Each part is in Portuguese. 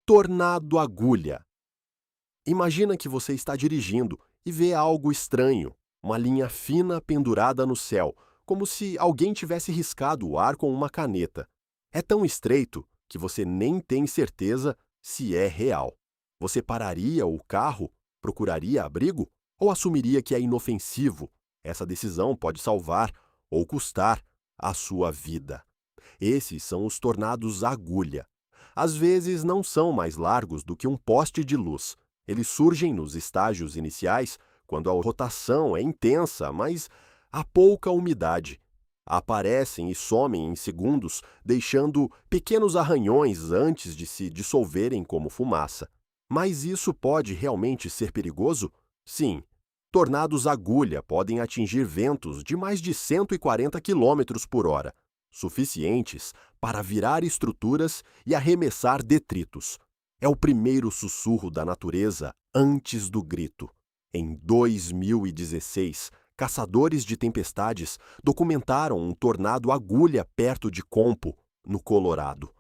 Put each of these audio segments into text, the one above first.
Tornado agulha. Imagina que você está dirigindo e vê algo estranho, uma linha fina pendurada no céu, como se alguém tivesse riscado o ar com uma caneta. É tão estreito que você nem tem certeza se é real. Você pararia o carro, procuraria abrigo ou assumiria que é inofensivo? Essa decisão pode salvar ou custar a sua vida. Esses são os tornados agulha. Às vezes não são mais largos do que um poste de luz. Eles surgem nos estágios iniciais, quando a rotação é intensa, mas há pouca umidade. Aparecem e somem em segundos, deixando pequenos arranhões antes de se dissolverem como fumaça. Mas isso pode realmente ser perigoso? Sim. Tornados agulha podem atingir ventos de mais de 140 km por hora, suficientes para virar estruturas e arremessar detritos. É o primeiro sussurro da natureza antes do grito. Em 2016, caçadores de tempestades documentaram um tornado agulha perto de Compo, no Colorado.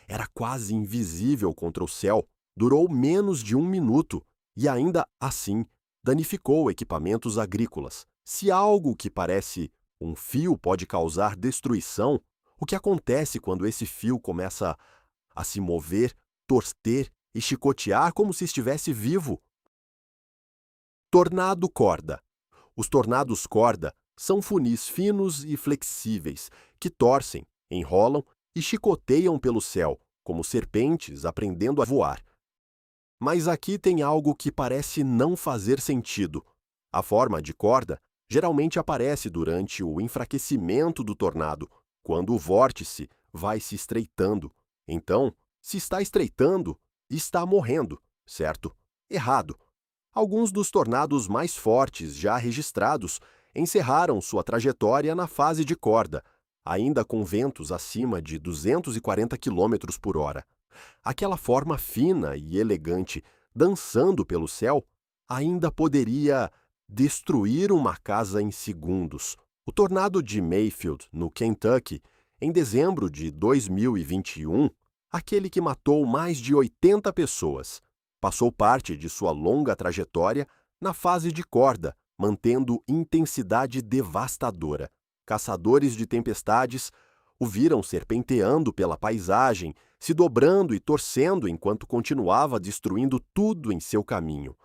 Era quase invisível contra o céu, durou menos de 1 minuto e, ainda assim, danificou equipamentos agrícolas. Se algo que parece um fio pode causar destruição, o que acontece quando esse fio começa a se mover, torcer e chicotear como se estivesse vivo? Tornado corda. Os tornados corda são funis finos e flexíveis que torcem, enrolam e chicoteiam pelo céu, como serpentes aprendendo a voar. Mas aqui tem algo que parece não fazer sentido. A forma de corda geralmente aparece durante o enfraquecimento do tornado, quando o vórtice vai se estreitando. Então, se está estreitando, está morrendo, certo? Errado. Alguns dos tornados mais fortes já registrados encerraram sua trajetória na fase de corda, ainda com ventos acima de 240 km por hora. Aquela forma fina e elegante, dançando pelo céu, ainda poderia destruir uma casa em segundos. O tornado de Mayfield, no Kentucky, em dezembro de 2021, aquele que matou mais de 80 pessoas, passou parte de sua longa trajetória na fase de corda, mantendo intensidade devastadora. Caçadores de tempestades o viram serpenteando pela paisagem, se dobrando e torcendo enquanto continuava destruindo tudo em seu caminho.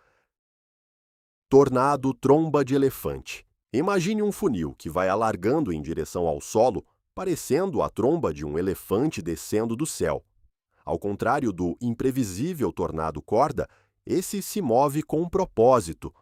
Tornado tromba de elefante. Imagine um funil que vai alargando em direção ao solo, parecendo a tromba de um elefante descendo do céu. Ao contrário do imprevisível tornado corda, esse se move com um propósito.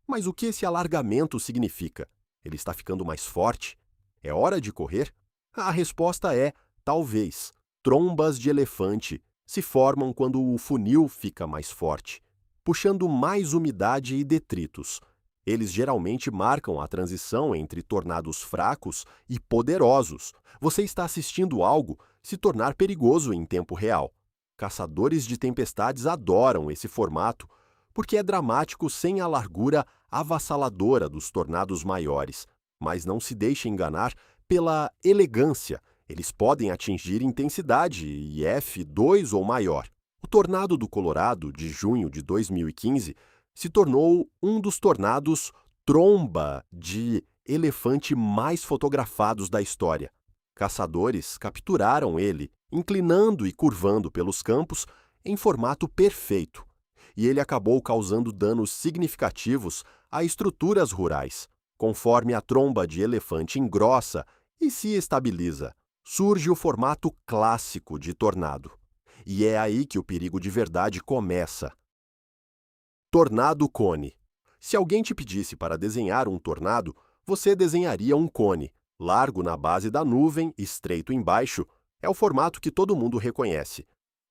Mas o que esse alargamento significa? Ele está ficando mais forte? É hora de correr? A resposta é talvez. Trombas de elefante se formam quando o funil fica mais forte, puxando mais umidade e detritos. Eles geralmente marcam a transição entre tornados fracos e poderosos. Você está assistindo algo se tornar perigoso em tempo real. Caçadores de tempestades adoram esse formato porque é dramático sem a largura avassaladora dos tornados maiores. Mas não se deixe enganar pela elegância. Eles podem atingir intensidade F2 ou maior. O tornado do Colorado, de junho de 2015, se tornou um dos tornados tromba de elefante mais fotografados da história. Caçadores capturaram ele, inclinando e curvando pelos campos em formato perfeito. E ele acabou causando danos significativos a estruturas rurais. Conforme a tromba de elefante engrossa e se estabiliza, surge o formato clássico de tornado. E é aí que o perigo de verdade começa. Tornado cone. Se alguém te pedisse para desenhar um tornado, você desenharia um cone, largo na base da nuvem, estreito embaixo. É o formato que todo mundo reconhece.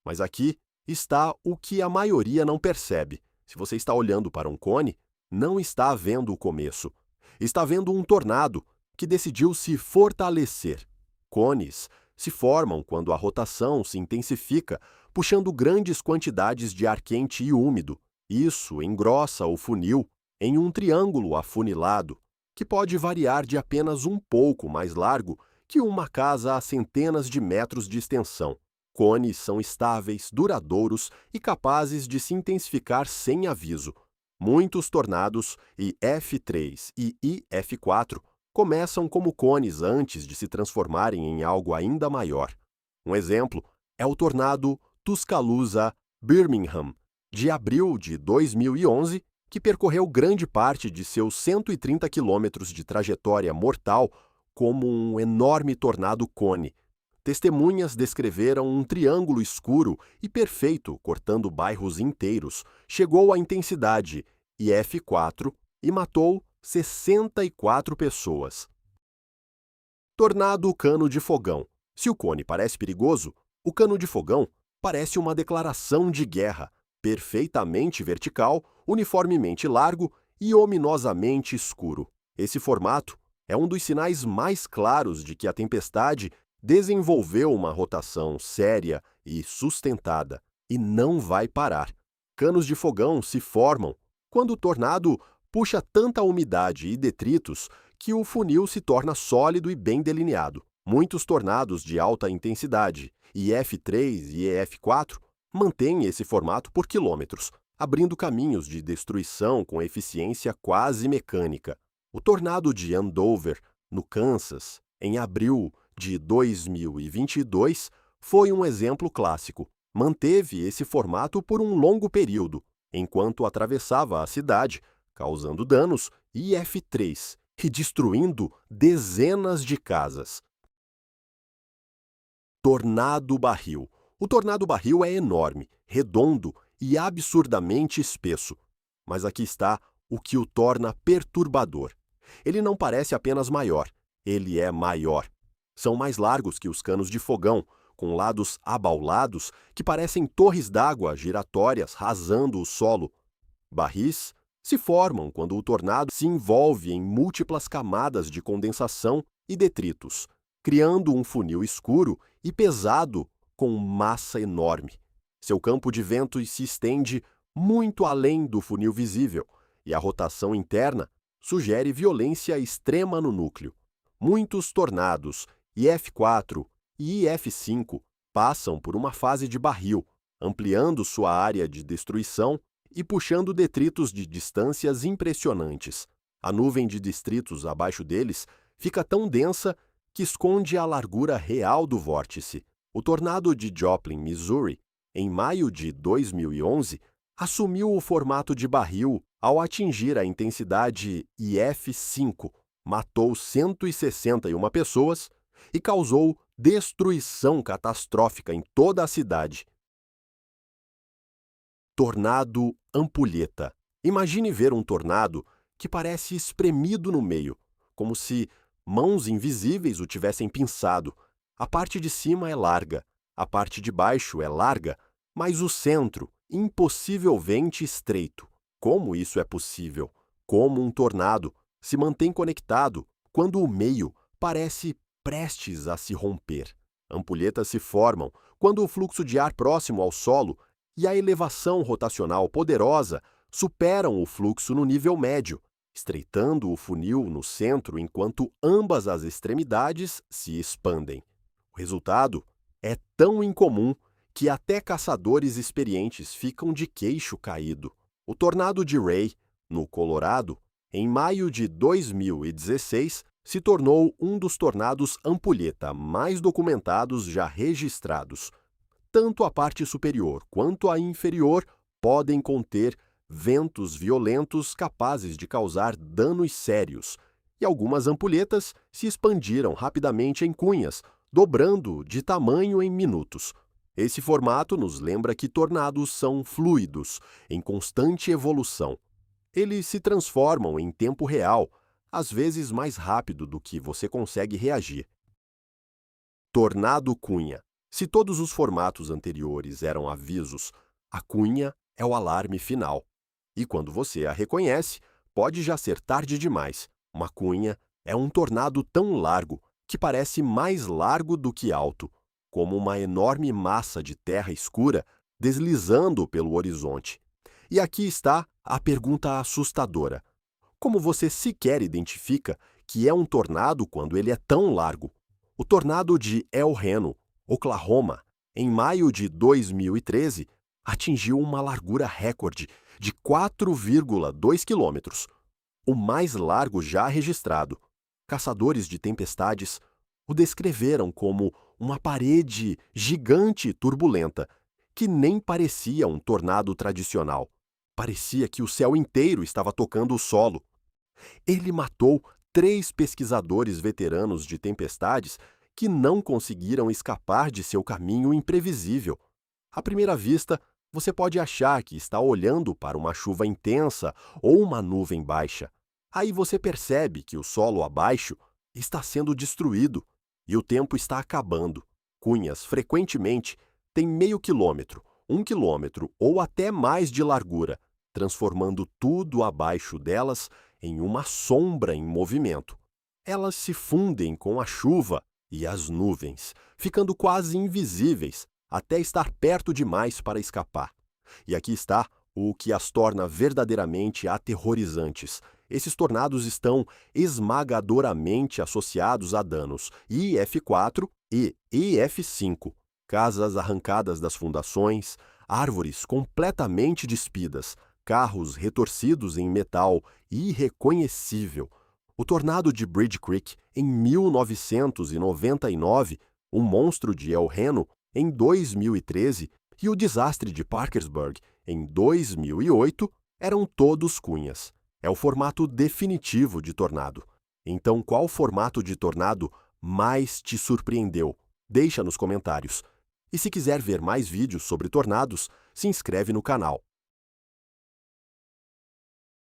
Mas aqui está o que a maioria não percebe. Se você está olhando para um cone, não está vendo o começo. Está vendo um tornado que decidiu se fortalecer. Cones se formam quando a rotação se intensifica, puxando grandes quantidades de ar quente e úmido. Isso engrossa o funil em um triângulo afunilado, que pode variar de apenas um pouco mais largo que uma casa a centenas de metros de extensão. Cones são estáveis, duradouros e capazes de se intensificar sem aviso. Muitos tornados IF3 e IF4 começam como cones antes de se transformarem em algo ainda maior. Um exemplo é o tornado Tuscaloosa-Birmingham, de abril de 2011, que percorreu grande parte de seus 130 quilômetros de trajetória mortal como um enorme tornado cone. Testemunhas descreveram um triângulo escuro e perfeito cortando bairros inteiros. Chegou à intensidade IF4 e matou 64 pessoas. Tornado cano de fogão. Se o cone parece perigoso, o cano de fogão parece uma declaração de guerra, perfeitamente vertical, uniformemente largo e ominosamente escuro. Esse formato é um dos sinais mais claros de que a tempestade desenvolveu uma rotação séria e sustentada, e não vai parar. Canos de fogão se formam quando o tornado puxa tanta umidade e detritos que o funil se torna sólido e bem delineado. Muitos tornados de alta intensidade, IF3 e EF4, mantêm esse formato por quilômetros, abrindo caminhos de destruição com eficiência quase mecânica. O tornado de Andover, no Kansas, em abril de 2022, foi um exemplo clássico. Manteve esse formato por um longo período, enquanto atravessava a cidade, causando danos IF3 e destruindo dezenas de casas. Tornado barril. O tornado barril é enorme, redondo e absurdamente espesso. Mas aqui está o que o torna perturbador. Ele não parece apenas maior, ele é maior. São mais largos que os canos de fogão, com lados abaulados que parecem torres d'água giratórias rasando o solo. Barris se formam quando o tornado se envolve em múltiplas camadas de condensação e detritos, criando um funil escuro e pesado com massa enorme. Seu campo de vento se estende muito além do funil visível, e a rotação interna sugere violência extrema no núcleo. Muitos tornados IF4 e IF5 passam por uma fase de barril, ampliando sua área de destruição e puxando detritos de distâncias impressionantes. A nuvem de detritos abaixo deles fica tão densa que esconde a largura real do vórtice. O tornado de Joplin, Missouri, em maio de 2011, assumiu o formato de barril ao atingir a intensidade IF5, matou 161 pessoas e causou destruição catastrófica em toda a cidade. Tornado ampulheta. Imagine ver um tornado que parece espremido no meio, como se mãos invisíveis o tivessem pinçado. A parte de cima é larga, a parte de baixo é larga, mas o centro impossivelmente estreito. Como isso é possível? Como um tornado se mantém conectado quando o meio parece prestes a se romper? Ampulhetas se formam quando o fluxo de ar próximo ao solo e a elevação rotacional poderosa superam o fluxo no nível médio, estreitando o funil no centro enquanto ambas as extremidades se expandem. O resultado é tão incomum que até caçadores experientes ficam de queixo caído. O tornado de Ray, no Colorado, em maio de 2016, se tornou um dos tornados ampulheta mais documentados já registrados. Tanto a parte superior quanto a inferior podem conter ventos violentos capazes de causar danos sérios, e algumas ampulhetas se expandiram rapidamente em cunhas, dobrando de tamanho em minutos. Esse formato nos lembra que tornados são fluidos, em constante evolução. Eles se transformam em tempo real, às vezes mais rápido do que você consegue reagir. Tornado cunha. Se todos os formatos anteriores eram avisos, a cunha é o alarme final. E quando você a reconhece, pode já ser tarde demais. Uma cunha é um tornado tão largo que parece mais largo do que alto, como uma enorme massa de terra escura deslizando pelo horizonte. E aqui está a pergunta assustadora. Como você sequer identifica que é um tornado quando ele é tão largo? O tornado de El Reno, Oklahoma, em maio de 2013, atingiu uma largura recorde de 4,2 quilômetros, o mais largo já registrado. Caçadores de tempestades o descreveram como uma parede gigante e turbulenta, que nem parecia um tornado tradicional. Parecia que o céu inteiro estava tocando o solo. Ele matou 3 pesquisadores veteranos de tempestades que não conseguiram escapar de seu caminho imprevisível. À primeira vista, você pode achar que está olhando para uma chuva intensa ou uma nuvem baixa. Aí você percebe que o solo abaixo está sendo destruído e o tempo está acabando. Cunhas, frequentemente, têm meio quilômetro, 1 quilômetro ou até mais de largura, transformando tudo abaixo delas em uma sombra em movimento. Elas se fundem com a chuva e as nuvens, ficando quase invisíveis até estar perto demais para escapar. E aqui está o que as torna verdadeiramente aterrorizantes. Esses tornados estão esmagadoramente associados a danos IF4 e IF5, casas arrancadas das fundações, árvores completamente despidas, carros retorcidos em metal irreconhecível. O tornado de Bridge Creek, em 1999, o monstro de El Reno, em 2013, e o desastre de Parkersburg, em 2008, eram todos cunhas. É o formato definitivo de tornado. Então, qual formato de tornado mais te surpreendeu? Deixa nos comentários. E se quiser ver mais vídeos sobre tornados, se inscreve no canal.